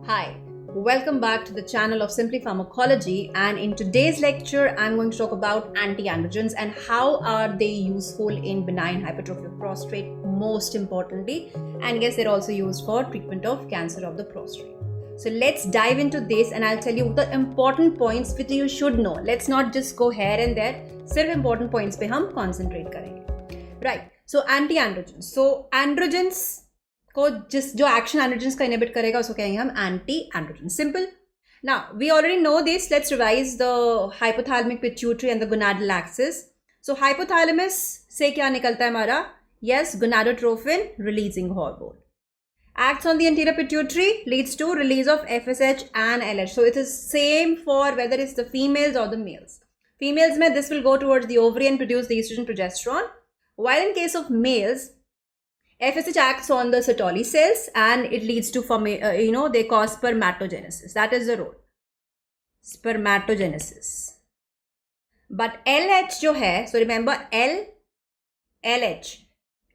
Hi, welcome back to the channel of Simply Pharmacology, and in today's lecture I'm going to talk about anti-androgens and how are they useful in benign hypertrophy of prostate most importantly, and yes, they're also used for treatment of cancer of the prostate. So let's dive into this and I'll tell you the important points which you should know. Let's not just go here and there, सिर्फ important points पे हम concentrate करेंगे. Right, so anti-androgens. So androgens को जो action androgens का inhibit करेगा उसको कहेंगे हम anti androgen. Simple. Now we already know this. Let's revise the hypothalamic pituitary and the gonadal axis. So hypothalamus से क्या निकलता है हमारा? Yes, gonadotrophin releasing hormone. Acts on the anterior pituitary, leads to release of FSH and LH. So it is same for whether it's the females or the males. Females में this will go towards the ovary and produce the estrogen progesterone. While in case of males, FSH acts on the Sertoli cells and it leads to they cause spermatogenesis. That is the role. Spermatogenesis. But LH जो है, so remember LH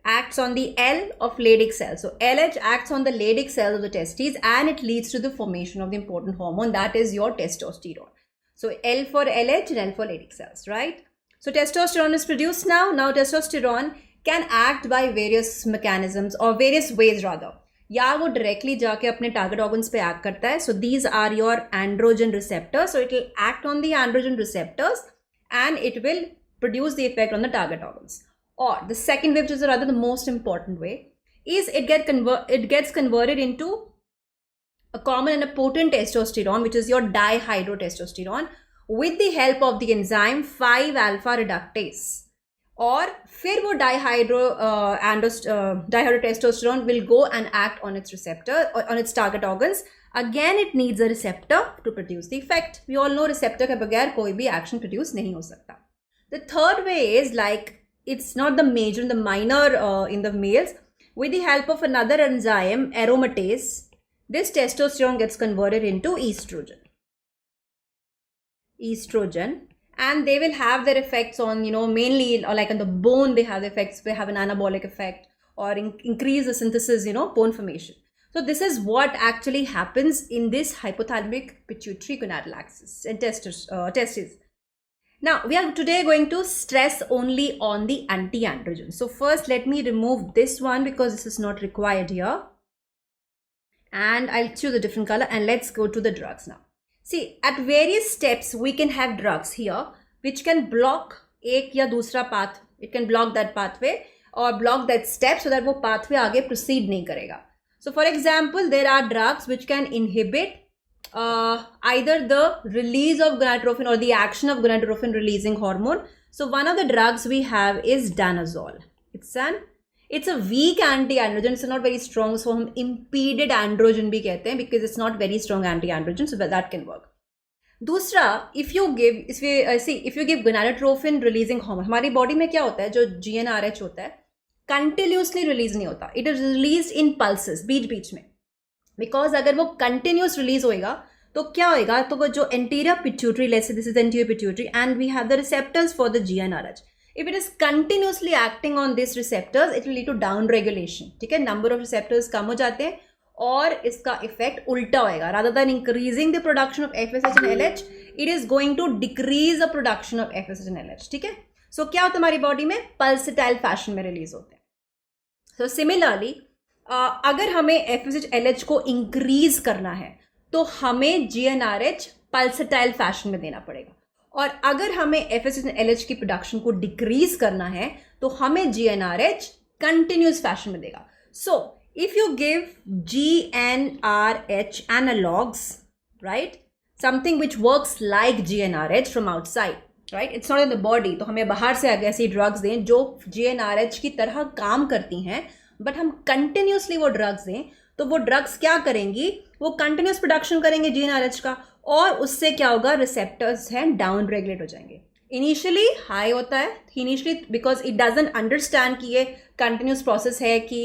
acts on the L of Leydig cells. So LH acts on the Leydig cells of the testes and it leads to the formation of the important hormone, that is your testosterone. So L for LH and L for Leydig cells, right? So testosterone is produced now. Now testosterone can act by various mechanisms or various ways rather. या वो directly जाके अपने target organs पे act करता है. So these are your androgen receptors. So it will act on the androgen receptors and it will produce the effect on the target organs. Or the second way, which is rather the most important way, is it gets converted into a common and a potent testosterone, which is your dihydrotestosterone, with the help of the enzyme 5-alpha reductase. और फिर वो dihydrotestosterone will go and act on its receptor or on its target organs. Again, it needs a receptor to produce the effect. We all know receptor के बगैर कोई भी action produce नहीं हो सकता. The third way is like it's not the major and the minor in the males. With the help of another enzyme, aromatase, this testosterone gets converted into estrogen. And they will have their effects on, mainly like on the bone, they have the effects, they have an anabolic effect or increase the synthesis, bone formation. So this is what actually happens in this hypothalamic pituitary gonadal axis and testes. Now, we are today going to stress only on the anti-androgen. So first, let me remove this one because this is not required here. And I'll choose a different color and let's go to the drugs now. See, at various steps, we can have drugs here which can block एक या दूसरा path. It can block that pathway or block that step so that वो pathway आगे proceed नहीं करेगा. So for example, there are drugs which can inhibit either the release of gonadotropin or the action of gonadotropin releasing hormone. So one of the drugs we have is danazol. It's a weak anti-androgen. It's not very strong, so हम impeded androgen भी कहते हैं because it's not very strong anti-androgen, so that can work. दूसरा, if you give gonadotropin releasing hormone, हमारी body में क्या होता है? जो GnRH होता है continuously release नहीं होता. It is released in pulses, बीच में. Because अगर वो continuous release होएगा तो क्या होएगा? तो वो जो anterior pituitary, let's say this is the anterior pituitary and we have the receptors for the GnRH. If it is continuously acting on these receptors, it will lead to down regulation. ठीक है, number of receptors कम हो जाते हैं और इसका effect उल्टा होएगा. Rather than increasing the production of FSH and LH, it is going to decrease the production of FSH and LH. ठीक है, so क्या होता है हमारी body में? Pulsatile fashion में release होते हैं. So similarly, अगर हमें FSH LH को इंक्रीज करना है तो हमें GnRH पल्सटाइल फैशन में देना पड़ेगा, और अगर हमें FSH LH की प्रोडक्शन को डिक्रीज करना है तो हमें GnRH कंटिन्यूस फैशन में देगा. So if you give GnRH analogs, right, something which works like GnRH from outside, right, it's not in the body, तो हमें बाहर से आगे ऐसी ड्रग्स दें जो GnRH की तरह काम करती हैं, बट हम कंटिन्यूसली वो ड्रग्स दें तो वो ड्रग्स क्या करेंगी? वो कंटिन्यूस प्रोडक्शन करेंगे GnRH का, और उससे क्या होगा? रिसेप्टर्स हैं डाउन रेगुलेट हो जाएंगे. इनिशियली हाई होता है, initially because it doesn't understand कि ये कंटिन्यूस प्रोसेस है कि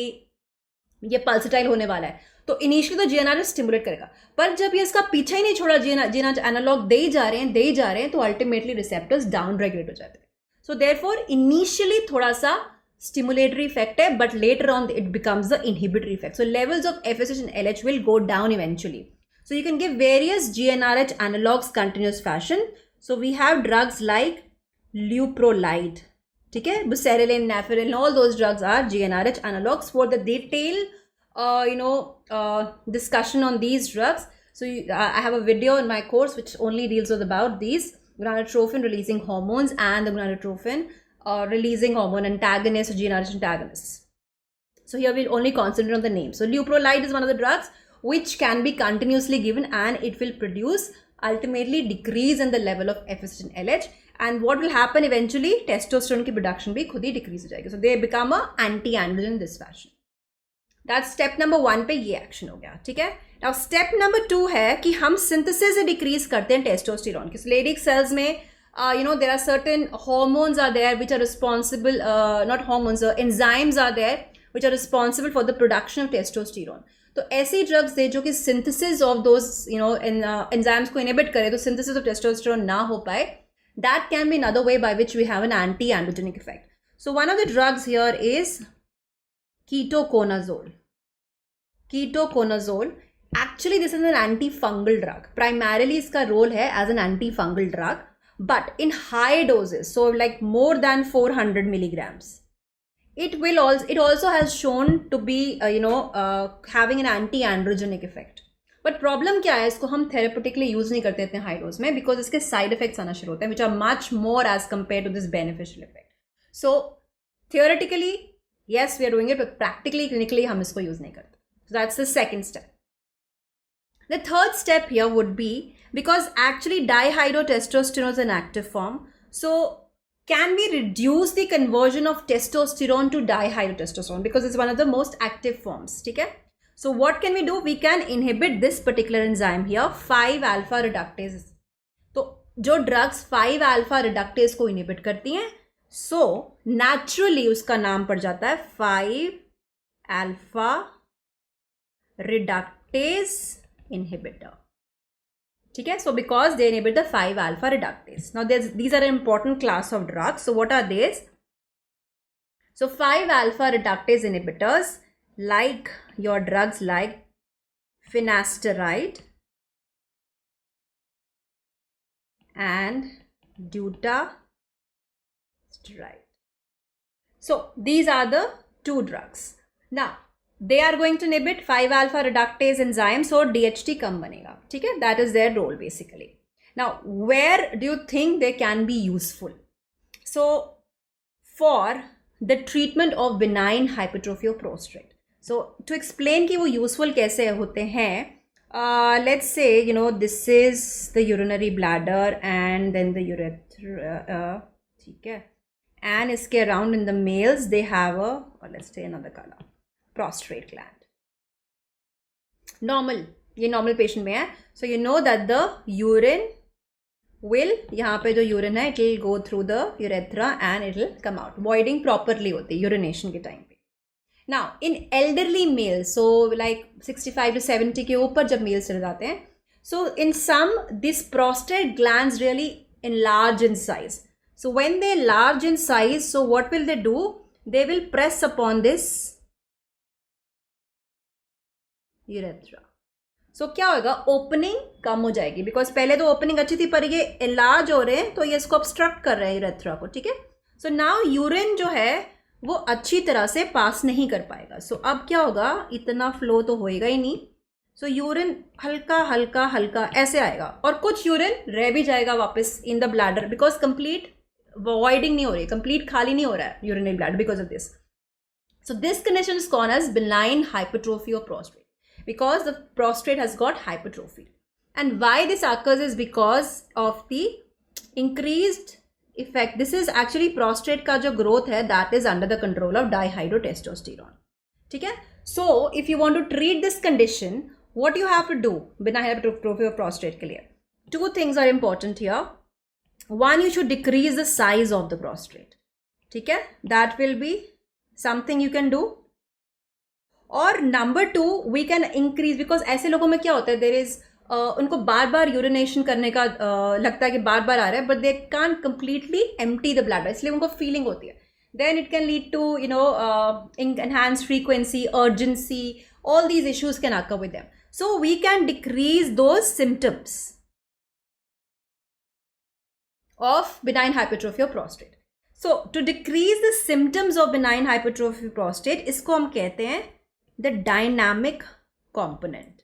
ये पल्सटाइल होने वाला है, तो इनिशियली तो GnRH स्टिमुलेट करेगा, पर जब ये इसका पीछा ही नहीं छोड़ा, GnRH एनालॉग दे ही जा रहे हैं तो अल्टीमेटली रिसेप्टर्स डाउन रेगुलेट हो जाते हैं. सो देयरफॉर इनिशियली थोड़ा सा stimulatory effect hai, but later on it becomes the inhibitory effect. So levels of FSH and LH will go down eventually. So you can give various GnRH analogs continuous fashion. So we have drugs like leuprolide, ठीक है, buserelin, naferin, all those drugs are GnRH analogs. For the detailed discussion on these drugs, so I have a video in my course which only deals with about these gonadotropin releasing hormones and the gonadotropin releasing hormone antagonists or GnRH antagonists. So here we'll only concentrate on the name. So leuprolide is one of the drugs which can be continuously given and it will produce ultimately decrease in the level of FSH and LH. And what will happen eventually? Testosterone ki production bhi khud hi decrease ho jayegi. So they become a anti-androgen in this fashion. That's step number 1 पे ये action हो गया, ठीक है. Now step number 2 है कि हम synthesis decrease करते हैं testosterone. किस Leydig cells में there are certain hormones are there which are responsible, not hormones, enzymes are there which are responsible for the production of testosterone. तो ऐसी ड्रग्स है जो कि सिंथेसिस ऑफ दोज एंजाइम्स को इनहिबिट करे, तो सिंथेसिस ऑफ टेस्टोस्टेरोन ना हो पाए. That can be another way by which we have an anti androgenic effect. So one of the drugs here is ketoconazole. Ketoconazole actually this is an anti fungal drug. Primarily इसका role है as an anti fungal drug, but in high doses, so like more than 400 milligrams. It also has shown to be having an anti-androgenic effect. But problem क्या है, इसको हम therapeutically use नहीं करते इतने high dose में because इसके side effects आना शुरू होते हैं which are much more as compared to this beneficial effect. So theoretically yes we are doing it, but practically clinically हम इसको use नहीं करते. So that's the second step. The third step here would be, because actually dihydrotestosterone is an active form, so can we reduce the conversion of testosterone to dihydrotestosterone because it's one of the most active forms, ठीक है. So what can we do? We can inhibit this particular enzyme here, 5-alpha reductase. तो जो drugs 5-alpha reductase को inhibit करती हैं, so naturally उसका नाम पड़ जाता है 5-alpha reductase inhibitor. ठीक है. So because they inhibit the 5-alpha reductase. Now these are an important class of drugs. So what are these? So 5-alpha reductase inhibitors, like your drugs like finasteride and dutasteride. So these are the two drugs. Now they are going to inhibit 5-alpha reductase enzyme, so DHT कम बनेगा, ठीक है. That is their role basically. Now where do you think they can be useful? So for the treatment of benign hypertrophy of prostate. So to explain कि वो useful कैसे होते हैं, let's say this is the urinary bladder and then the urethra, ठीक है, and इसके around in the males they have a, or let's say another color, prostate gland. Normal, ये normal patient में है. So you know that the urine will, यहाँ पे जो urine है, it will go through the urethra and it will come out. Voiding properly होती है urination के time पे. Now in elderly males, so like 65 to 70 के ऊपर जब males चले जाते हैं, so in some this prostate glands really enlarge in size. So when they enlarge in size, so what will they do? They will press upon this urethra. So क्या होगा, opening कम हो जाएगी, बिकॉज पहले तो opening अच्छी थी पर ये इलाज हो रहे हैं तो ये इसको ऑब्स्ट्रक्ट कर रहे हैं यूरेथ्रा को, ठीक है. सो नाउ यूरिन जो है वो अच्छी तरह से पास नहीं कर पाएगा. सो अब क्या होगा, इतना फ्लो तो होएगा ही नहीं. सो यूरिन हल्का हल्का हल्का ऐसे आएगा और कुछ यूरिन रह भी जाएगा वापस in the bladder, because complete voiding नहीं हो रही, कंप्लीट खाली नहीं हो रहा है urinary bladder because of this. So this condition is called as benign hypertrophy of prostate, because the prostate has got hypertrophy. And why this occurs is because of the increased effect. This is actually prostate का जो growth है, that is under the control of dihydrotestosterone, ठीक है. So if you want to treat this condition, what you have to do, benign hypertrophy of prostate के लिए, two things are important here. One, you should decrease the size of the prostate, ठीक है. That will be something you can do. और number 2, we can increase, because ऐसे लोगों में क्या होता है, देर इज उनको बार बार यूरिनेशन करने का लगता है कि बार बार आ रहा है, but they can't completely empty the bladder, इसलिए उनको फीलिंग होती है. Then it can lead to enhance frequency, urgency, all these issues can occur with them. So we can decrease those symptoms of benign hypertrophy of prostate. So to decrease the symptoms of benign hypertrophy of prostate, इसको हम कहते हैं the dynamic component.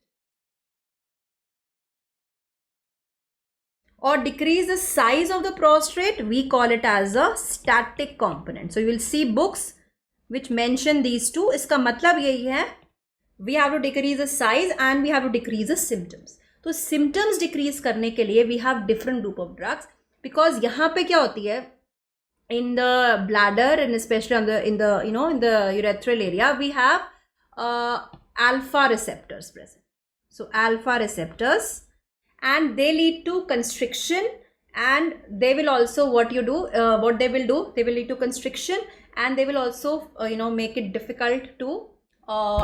Or decrease the size of the prostate, we call it as a static component. So you will see books which mention these two. इसका मतलब यही है, we have to decrease the size and we have to decrease the symptoms. तो symptoms decrease करने के लिए we have different group of drugs, because यहाँ पे क्या होती है, in the bladder and especially in the urethral area, we have alpha receptors present. So alpha receptors, and they lead to constriction, and they will also they will lead to constriction, and they will also make it difficult to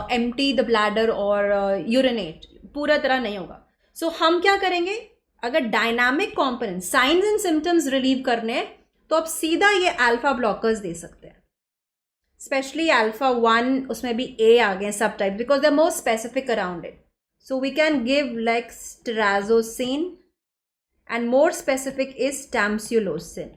empty the bladder or urinate. पूरा तरह नहीं होगा. So हम क्या करेंगे, अगर dynamic component signs and symptoms relieve करने, तो आप सीधा ये alpha blockers दे सकते हैं. Especially alpha 1, उसमें भी A आ गए subtype, because they are more specific around it. So we can give like trazocine, and more specific is tamsulosin.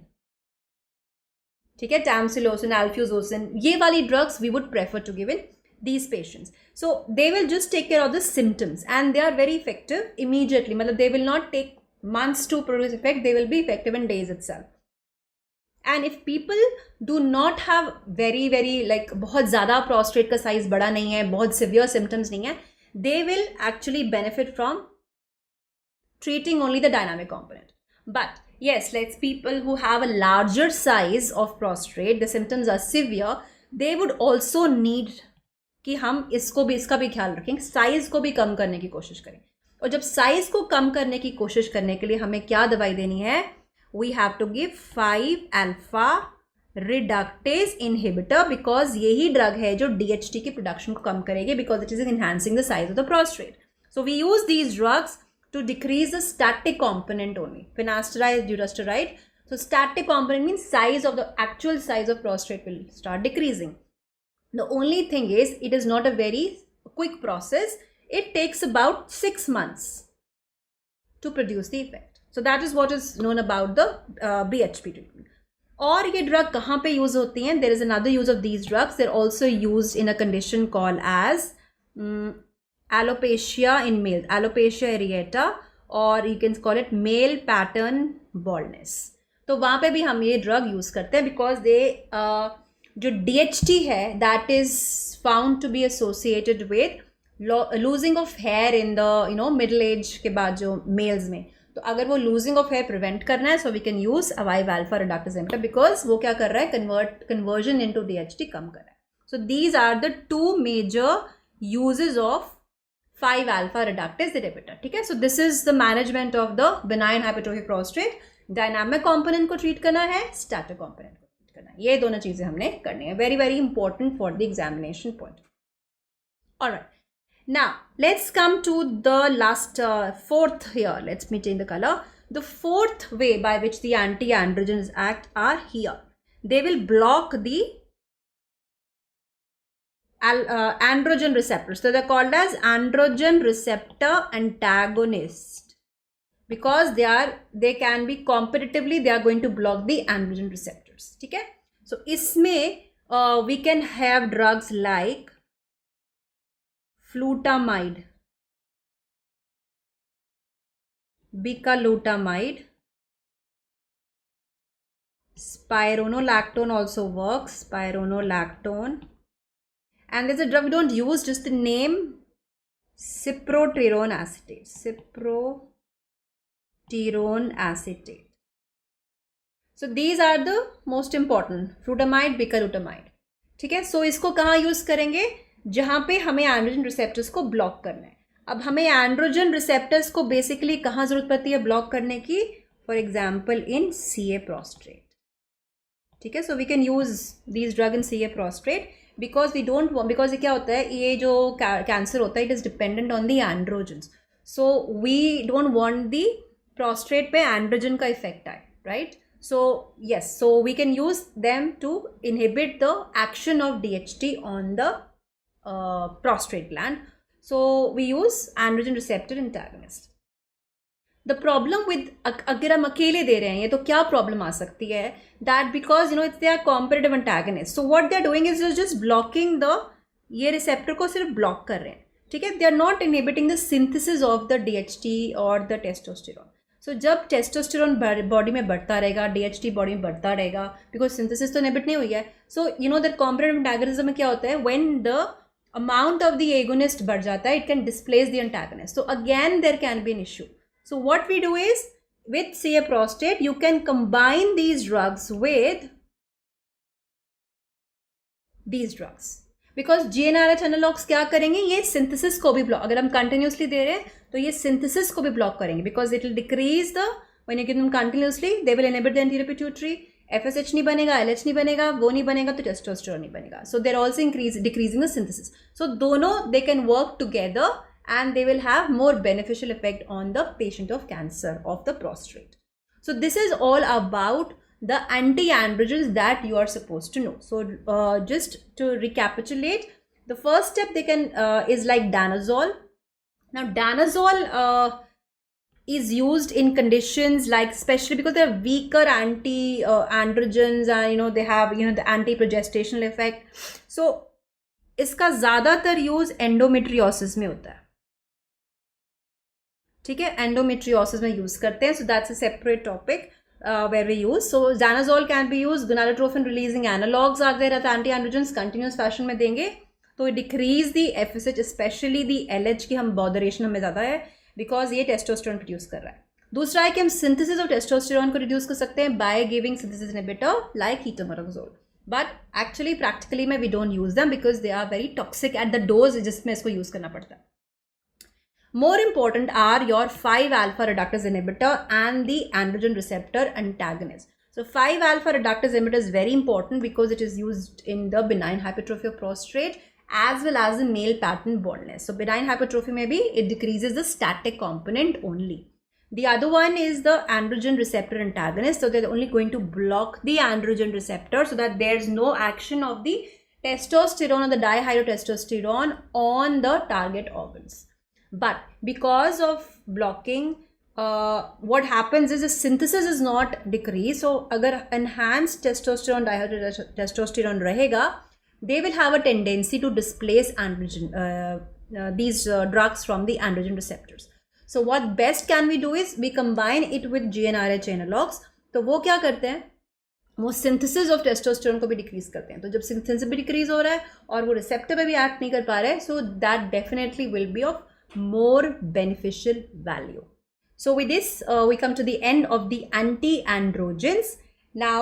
ठीक है, tamsulosin, alfuzosin, ये वाली drugs we would prefer to give in these patients. So they will just take care of the symptoms, and they are very effective immediately. मतलब they will not take months to produce effect, they will be effective in days itself. And if people do not have very like बहुत ज़्यादा prostate का size बड़ा नहीं है, बहुत severe symptoms नहीं है, they will actually benefit from treating only the dynamic component. But yes, let's people who have a larger size of prostate, the symptoms are severe, they would also need कि हम इसका भी ख्याल रखें, size को भी कम करने की कोशिश करें. और जब साइज को कम करने की कोशिश करने के लिए हमें क्या दवाई देनी है, we have to give 5-alpha reductase inhibitor, because यही ड्रग है जो DHT की प्रोडक्शन को कम करेगी, because it is enhancing the size of the prostate. So we use these drugs to decrease the static component only. Finasteride, dutasteride. So static component means actual size of prostate will start decreasing. The only thing is, it is not a very quick process. It takes about 6 months to produce the effect. So that is what is known about the BHP treatment. और ये drug कहाँ पे use होती हैं? There is another use of these drugs. They're also used in a condition called as alopecia in males, alopecia areata, or you can call it male pattern baldness. तो वहाँ पे भी हम ये ड्रग यूज करते हैं, because they जो DHT है, that is found to be associated with losing of hair in the middle age के बाद जो males में. तो अगर वो losing of hair prevent करना है, so we can use 5-alpha reductase inhibitor, because वो क्या कर रहा है, conversion into DHT कम कर रहा है. So these are the two major uses of 5-alpha reductase inhibitor. ठीक है, so this is the management of the benign hypertrophic prostate. Dynamic component को treat करना है, static component को treat करना है. ये दोनों चीजें हमने करनी है. Very very important for the examination point. All right. Now, let's come to the last fourth here. Let's maintain the color. The fourth way by which the anti-androgens act are here. They will block the androgen receptors. So they're called as androgen receptor antagonist, because they can be competitively, they are going to block the androgen receptors. Okay? So इसमें we can have drugs like flutamide, bicalutamide, spironolactone also works, spironolactone, and there's a drug we don't use, just the name, cyproterone acetate, cyproterone acetate. So these are the most important, flutamide, bicalutamide. ठीक है, so इसको कहाँ use करेंगे? जहाँ पे हमें androgen receptors को block करना है. अब हमें एंड्रोजन रिसेप्टर्स को बेसिकली कहाँ जरूरत पड़ती है ब्लॉक करने की? For example in CA prostate. ठीक है, so we can use these drug in CA prostate, because we don't want, because ये क्या होता है, ये जो कैंसर होता है, it is dependent on the androgens. So we don't want the prostate पे एंड्रोजन का इफेक्ट आए, right? So yes, so we can use them to inhibit the action of DHT on the prostate gland. So we use androgen receptor antagonist. The problem with अगर हम अकेले दे रहे हैं ये तो क्या प्रॉब्लम आ सकती है that because it's they are competitive antagonists. So what they are doing is just blocking the ये receptor को सिर्फ block कर रहे हैं, ठीक है. They are not inhibiting the synthesis of the DHT or the testosterone. So जब testosterone body में बढ़ता रहेगा, DHT body में बढ़ता रहेगा, because synthesis तो inhibit नहीं हुई है. So the competitive antagonism में क्या होता है, when the amount of the agonist बढ़ जाता है, it can displace the antagonist. So again there can be an issue. So what we do is, with say a prostate, you can combine these drugs with these drugs. Because GnRH analogs क्या करेंगे, ये synthesis को भी block, अगर हम continuously दे रहे हैं तो ये synthesis को भी block करेंगे, because it will decrease the, when you give them continuously, they will inhibit the anterior pituitary, FSH नहीं बनेगा, LH नहीं बनेगा, वो नहीं बनेगा तो testosterone नहीं बनेगा. So they're also decreasing the synthesis. So दोनों they can work together and they will have more beneficial effect on the patient of cancer of the prostate. So this is all about the anti-androgens that you are supposed to know. So just to recapitulate, the first step they can is like danazol. Now danazol is used in conditions like, especially because they are weaker anti-androgens and they have the anti-progestational effect. So इसका ज़्यादातर use endometriosis में होता है, ठीक है. Endometriosis में use करते हैं. So that's a separate topic where we use. So danazol can be used. Gonadotropin releasing analogs are there at anti-androgens, continuous fashion में देंगे तो decrease the FSH, especially the LH की हम botheration हमें ज़्यादा है because ये testosterone produce कर रहा है. दूसरा है कि हम synthesis of testosterone को reduce कर सकते हैं by giving synthesis inhibitor like ketomaroxole. But actually practically में we don't use them because they are very toxic at the dose जिसमें इसको use करना पड़ता है. More important are your 5-alpha reductase inhibitor and the androgen receptor antagonist. So 5-alpha reductase inhibitor is very important because it is used in the benign hypertrophy of prostate as well as the male pattern baldness. So benign hypertrophy maybe it decreases the static component only. The other one is the androgen receptor antagonist. So they're only going to block the androgen receptor so that there's no action of the testosterone or the dihydrotestosterone on the target organs. But because of blocking, what happens is the synthesis is not decreased. So agar enhanced testosterone, dihydrotestosterone rahega, they will have a tendency to displace androgen, these drugs from the androgen receptors. So what best can we do is we combine it with GnRH analogs. तो वो क्या करते हैं, वो synthesis of testosterone को भी decrease करते हैं. तो जब सिंथेसिस भी डिक्रीज हो रहा है और वो रिसेप्टर पे भी एक्ट नहीं कर पा रहे हैं, so that definitely will be of more beneficial value. So with this we come to the end of the anti-androgens. Now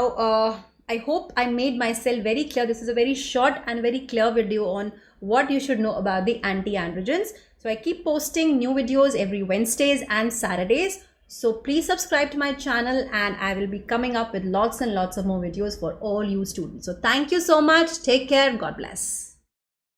I hope I made myself very clear. This is a very short and very clear video on what you should know about the anti-androgens. So I keep posting new videos every Wednesdays and Saturdays. So please subscribe to my channel and I will be coming up with lots and lots of more videos for all you students. So thank you so much. Take care. God bless.